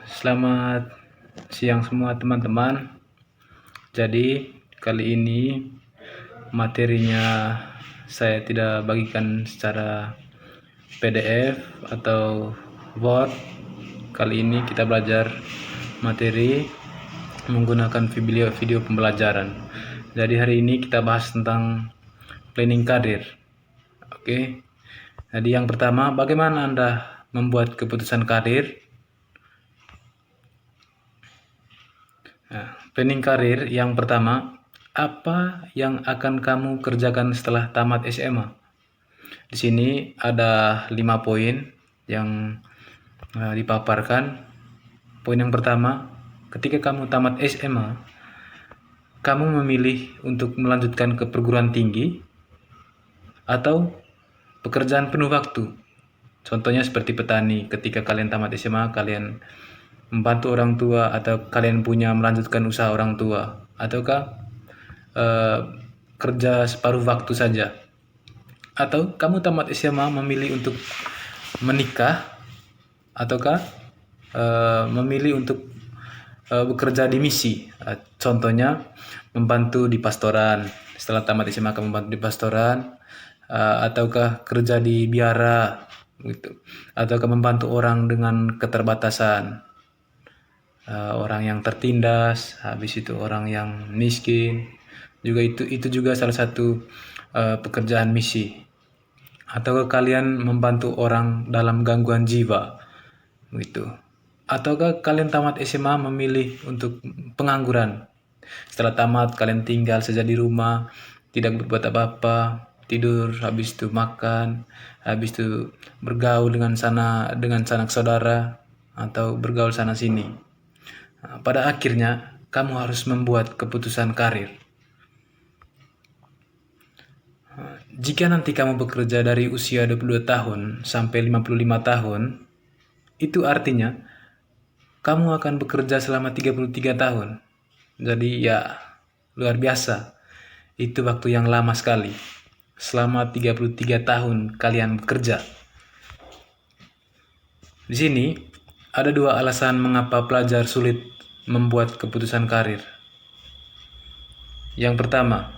Selamat siang semua teman-teman. Jadi kali ini materinya saya tidak bagikan secara PDF atau Word. Kali ini kita belajar materi menggunakan video pembelajaran. Jadi hari ini kita bahas tentang planning karir. Oke. Jadi yang pertama, bagaimana Anda membuat keputusan karir? Planning karir yang pertama, apa yang akan kamu kerjakan setelah tamat SMA? Di sini ada 5 poin yang dipaparkan. Poin yang pertama, ketika kamu tamat SMA, kamu memilih untuk melanjutkan ke perguruan tinggi atau pekerjaan penuh waktu. Contohnya seperti petani, ketika kalian tamat SMA, kalian membantu orang tua, atau kalian punya melanjutkan usaha orang tua, ataukah kerja separuh waktu saja, atau kamu tamat SMA memilih untuk menikah, ataukah memilih untuk bekerja di misi. Contohnya membantu di pastoran. Setelah tamat SMA kamu membantu di pastoran, ataukah kerja di biara gitu, ataukah membantu orang dengan keterbatasan, orang yang tertindas, habis itu orang yang miskin, juga itu juga salah satu pekerjaan misi. Ataukah kalian membantu orang dalam gangguan jiwa gitu, ataukah kalian tamat SMA memilih untuk pengangguran. Setelah tamat kalian tinggal saja di rumah, tidak berbuat apa-apa, tidur, habis itu makan, habis itu bergaul dengan sanak saudara, atau bergaul sana sini. Pada akhirnya kamu harus membuat keputusan karir. Jika nanti kamu bekerja dari usia 22 tahun sampai 55 tahun, itu artinya kamu akan bekerja selama 33 tahun. Jadi ya luar biasa. Itu waktu yang lama sekali. Selama 33 tahun kalian bekerja. Di sini ada 2 alasan mengapa pelajar sulit membuat keputusan karir. Yang pertama,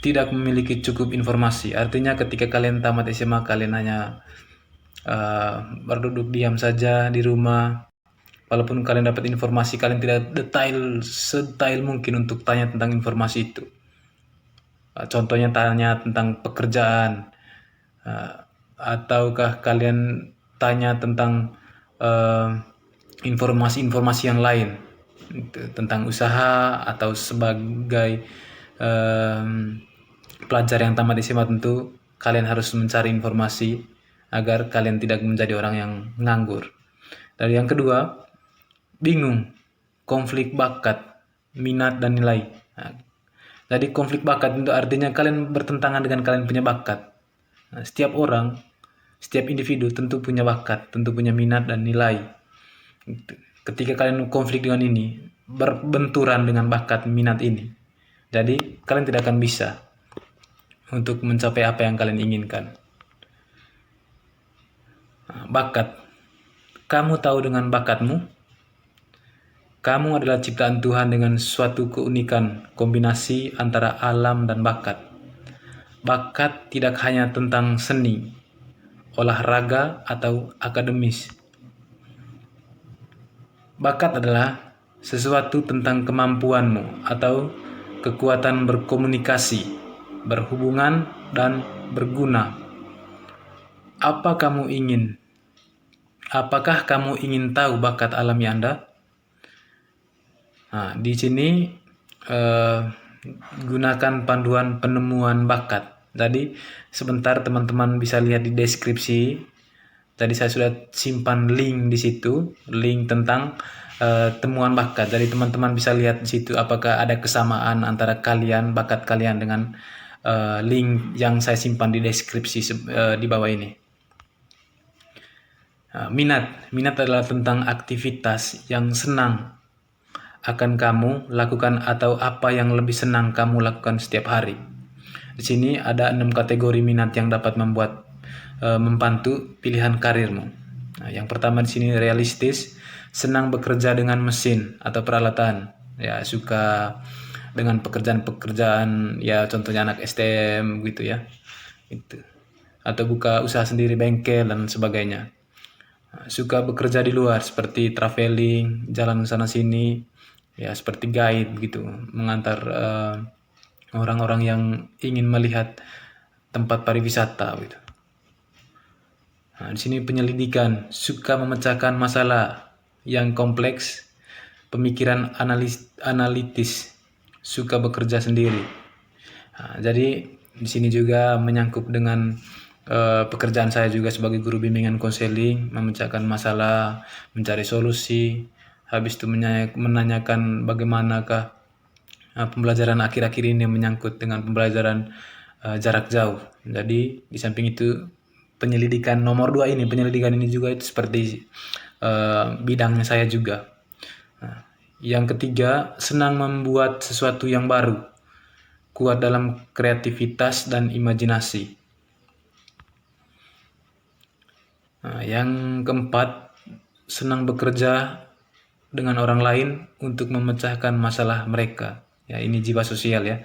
tidak memiliki cukup informasi. Artinya ketika kalian tamat SMA, kalian hanya berduduk diam saja di rumah. Walaupun kalian dapat informasi, kalian tidak sedetail mungkin untuk tanya tentang informasi itu. Contohnya tanya tentang pekerjaan, ataukah kalian tanya tentang informasi-informasi yang lain tentang usaha, atau sebagai pelajar yang tamat SMA tentu kalian harus mencari informasi agar kalian tidak menjadi orang yang nganggur. Dan yang kedua, bingung, konflik bakat, minat dan nilai. Jadi konflik bakat itu artinya kalian bertentangan dengan kalian punya bakat. Setiap orang, setiap individu tentu punya bakat, tentu punya minat dan nilai. Ketika kalian konflik dengan ini, berbenturan dengan bakat minat ini, jadi kalian tidak akan bisa untuk mencapai apa yang kalian inginkan. Bakat, kamu tahu dengan bakatmu, kamu adalah ciptaan Tuhan dengan suatu keunikan kombinasi antara alam dan bakat. Bakat tidak hanya tentang seni, olahraga, atau akademis. Bakat adalah sesuatu tentang kemampuanmu atau kekuatan berkomunikasi, berhubungan, dan berguna. Apakah kamu ingin tahu bakat alami Anda? Di sini gunakan panduan penemuan bakat. Jadi sebentar teman-teman bisa lihat di deskripsi. Tadi saya sudah simpan link di situ, link tentang temuan bakat. Jadi teman-teman bisa lihat di situ apakah ada kesamaan antara bakat kalian dengan link yang saya simpan di deskripsi di bawah ini. Minat adalah tentang aktivitas yang senang akan kamu lakukan, atau apa yang lebih senang kamu lakukan setiap hari. Di sini ada 6 kategori minat yang dapat membantu pilihan karirmu. Nah, yang pertama di sini realistis, senang bekerja dengan mesin atau peralatan. Ya, suka dengan pekerjaan-pekerjaan ya contohnya anak STM gitu ya. Itu. Atau buka usaha sendiri bengkel dan sebagainya. Nah, suka bekerja di luar seperti traveling, jalan sana sini, ya seperti guide gitu, mengantar orang-orang yang ingin melihat tempat pariwisata gitu. Nah, di sini penyelidikan, suka memecahkan masalah yang kompleks, pemikiran analitis, suka bekerja sendiri. Nah, jadi di sini juga menyangkut dengan pekerjaan saya juga sebagai guru bimbingan konseling, memecahkan masalah, mencari solusi, habis itu menanyakan bagaimanakah pembelajaran akhir-akhir ini menyangkut dengan pembelajaran jarak jauh. Jadi di samping itu penyelidikan nomor 2 ini, penyelidikan ini juga itu seperti bidangnya saya juga. Nah, yang ketiga, senang membuat sesuatu yang baru, kuat dalam kreativitas dan imajinasi. Nah, yang keempat, senang bekerja dengan orang lain untuk memecahkan masalah mereka. Ya, ini jiwa sosial ya,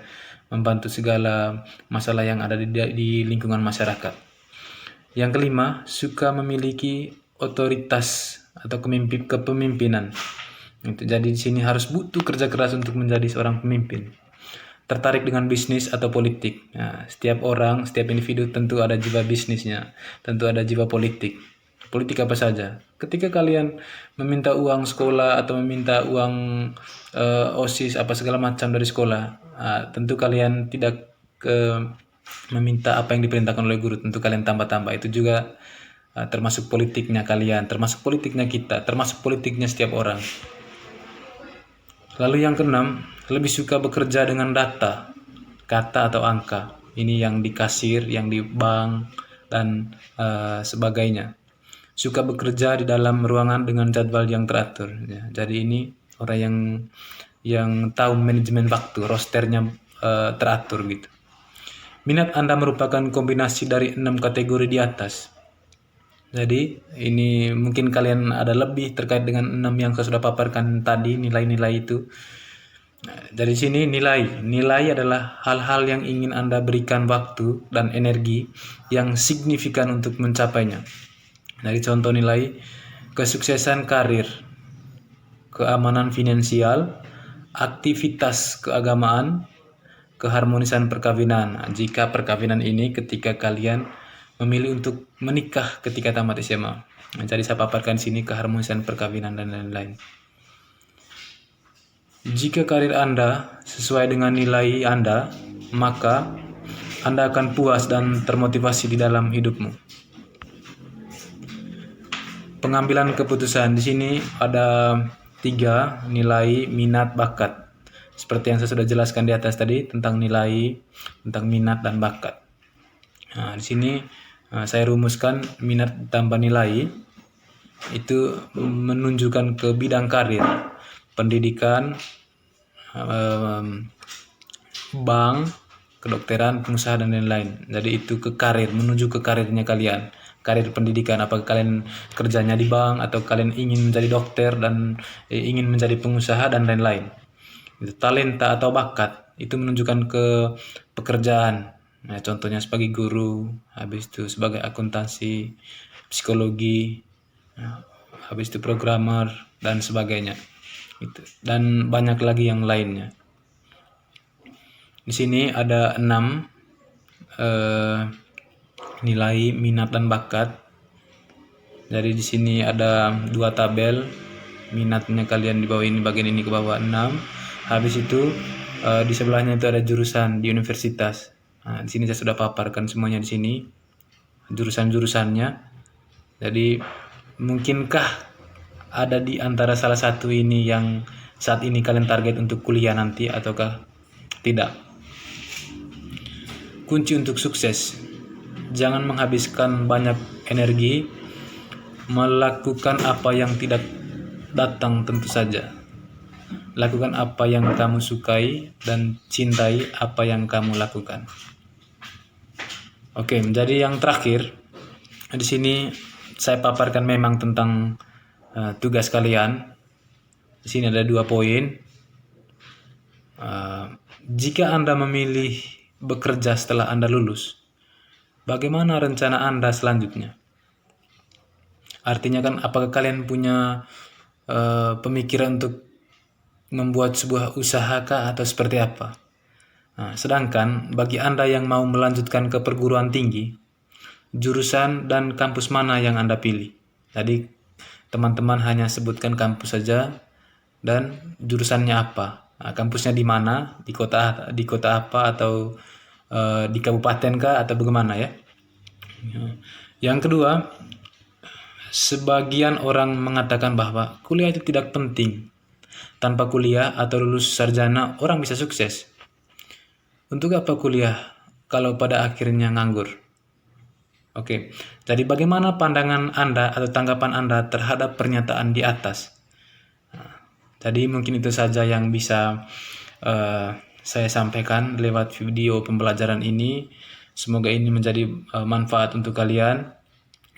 membantu segala masalah yang ada di lingkungan masyarakat. Yang kelima, suka memiliki otoritas atau kepemimpinan. Jadi di sini harus butuh kerja keras untuk menjadi seorang pemimpin. Tertarik dengan bisnis atau politik. Nah, setiap orang, setiap individu tentu ada jiwa bisnisnya, tentu ada jiwa politik. Politik apa saja. Ketika kalian meminta uang sekolah atau meminta uang OSIS apa segala macam dari sekolah, tentu kalian tidak meminta apa yang diperintahkan oleh guru, tentu kalian tambah-tambah. Itu juga termasuk politiknya kalian, termasuk politiknya kita, termasuk politiknya setiap orang. Lalu yang keenam, lebih suka bekerja dengan data, kata atau angka. Ini yang di kasir, yang di bank, dan sebagainya. Suka bekerja di dalam ruangan dengan jadwal yang teratur. Ya, jadi ini orang yang tahu manajemen waktu, rosternya teratur gitu. Minat Anda merupakan kombinasi dari 6 kategori di atas. Jadi ini mungkin kalian ada lebih terkait dengan 6 yang saya sudah paparkan tadi, nilai-nilai itu. Dari sini nilai adalah hal-hal yang ingin Anda berikan waktu dan energi yang signifikan untuk mencapainya. Dari contoh nilai, kesuksesan karir, keamanan finansial, aktivitas keagamaan, keharmonisan perkawinan. Jika perkawinan ini ketika kalian memilih untuk menikah ketika tamat SMA. Jadi saya paparkan sini keharmonisan perkawinan dan lain-lain. Jika karir Anda sesuai dengan nilai Anda, maka Anda akan puas dan termotivasi di dalam hidupmu. Pengambilan keputusan di sini ada 3 nilai, minat, bakat. Seperti yang saya sudah jelaskan di atas tadi tentang nilai, tentang minat dan bakat. Nah, di sini saya rumuskan minat tambah nilai itu menunjukkan ke bidang karir, pendidikan, bank, kedokteran, pengusaha dan lain-lain. Jadi itu ke karir, menuju ke karirnya kalian. Karir pendidikan, apakah kalian kerjanya di bank atau kalian ingin menjadi dokter dan ingin menjadi pengusaha dan lain-lain. Talenta atau bakat itu menunjukkan ke pekerjaan. Nah, contohnya sebagai guru, habis itu sebagai akuntansi, psikologi, habis itu programmer dan sebagainya. Itu. Dan banyak lagi yang lainnya. Di sini ada 6 nilai minat dan bakat. Jadi di sini ada 2 tabel. Minatnya kalian di bawah ini, bagian ini ke bawah 6. Habis itu di sebelahnya itu ada jurusan di universitas. Nah, di sini saya sudah paparkan semuanya di sini jurusan-jurusannya. Jadi mungkinkah ada di antara salah satu ini yang saat ini kalian target untuk kuliah nanti ataukah tidak? Kunci untuk sukses: jangan menghabiskan banyak energi melakukan apa yang tidak datang tentu saja. Lakukan apa yang kamu sukai dan cintai apa yang kamu lakukan. Oke, menjadi yang terakhir di sini saya paparkan memang tentang tugas kalian. Di sini ada 2 poin. Jika Anda memilih bekerja setelah Anda lulus, bagaimana rencana Anda selanjutnya? Artinya kan, apakah kalian punya pemikiran untuk membuat sebuah usaha kah atau seperti apa? Nah, sedangkan bagi Anda yang mau melanjutkan ke perguruan tinggi, jurusan dan kampus mana yang Anda pilih? Tadi teman-teman hanya sebutkan kampus saja dan jurusannya apa. Nah, kampusnya di mana? Di kota apa, atau di kabupaten kah, atau bagaimana ya? Yang kedua, sebagian orang mengatakan bahwa kuliah itu tidak penting. Tanpa kuliah atau lulus sarjana, orang bisa sukses. Untuk apa kuliah kalau pada akhirnya nganggur? Oke, jadi bagaimana pandangan Anda atau tanggapan Anda terhadap pernyataan di atas? Jadi mungkin itu saja yang bisa saya sampaikan lewat video pembelajaran ini. Semoga ini menjadi manfaat untuk kalian.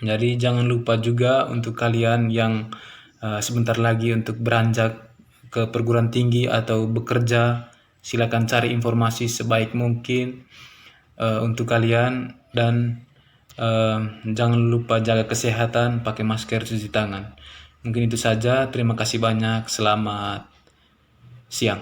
Jadi jangan lupa juga untuk kalian yang sebentar lagi untuk beranjak ke perguruan tinggi atau bekerja, silakan cari informasi sebaik mungkin untuk kalian, dan jangan lupa jaga kesehatan, pakai masker, cuci tangan. Mungkin itu saja. Terima kasih banyak. Selamat siang.